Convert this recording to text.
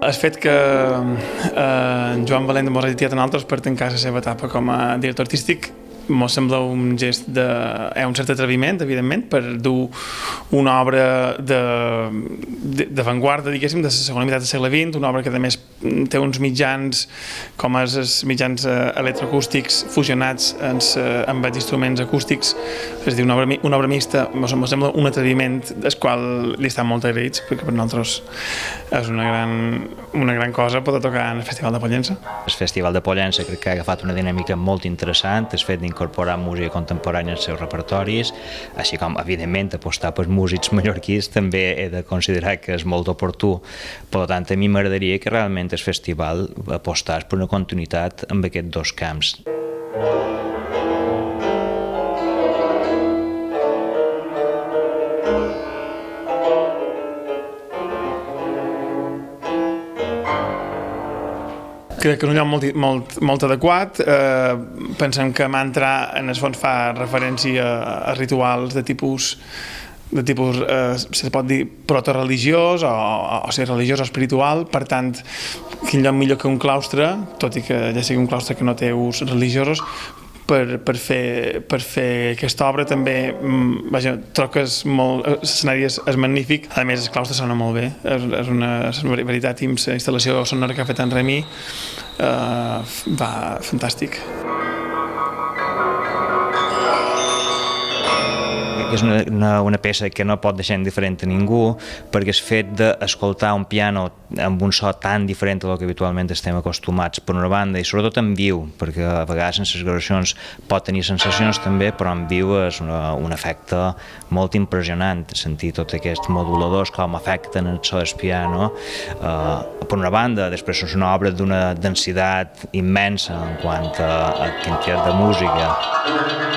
El fet que en Joan Valent mos hagi triat a nosaltres per tancar la seva etapa com a director artístic mos sembla un gest un cert atreviment, evidentment, per dur una obra d'avantguarda, diguéssim, de la segona meitat del segle XX, una obra que a més té uns mitjans com els mitjans electroacústics fusionats amb els instruments acústics, és a dir, una obra mixta, mos sembla un atreviment del qual li estan molt agraïts, perquè per nosaltres és una gran cosa poder tocar en el Festival de Pollença. El Festival de Pollença crec que ha agafat una dinàmica molt interessant, el fet d'incorporar música contemporània als seus repertoris, així com, evidentment, apostar pels músics mallorquins també he de considerar que és molt oportú. Per tant, a mi m'agradaria que realment el festival apostàs per una continuïtat amb aquests dos camps. Crec que és un lloc molt adequat. Pensem que Mantra en el fons fa referència a rituals de tipus se pot dir protoreligiós o ser religiós o espiritual, per tant, quin lloc millor que un claustre, tot i que ja sigui un claustre que no té ús religiosos, per fer aquesta obra també, trobo que l'escenari és magnífic, a més el claustre sona molt bé, és una veritat, la instal·lació sonora que ha fet en Remi va fantàstic. És una peça que no pot deixar indiferent a ningú, perquè el fet d'escoltar un piano amb un so tan diferent del que habitualment estem acostumats, per una banda, i sobretot en viu, perquè a vegades en les gravacions pot tenir sensacions també, però en viu és un efecte molt impressionant, sentir tots aquests moduladors com afecten el so del piano. Per una banda, després és una obra d'una densitat immensa en quant a quantitat de música.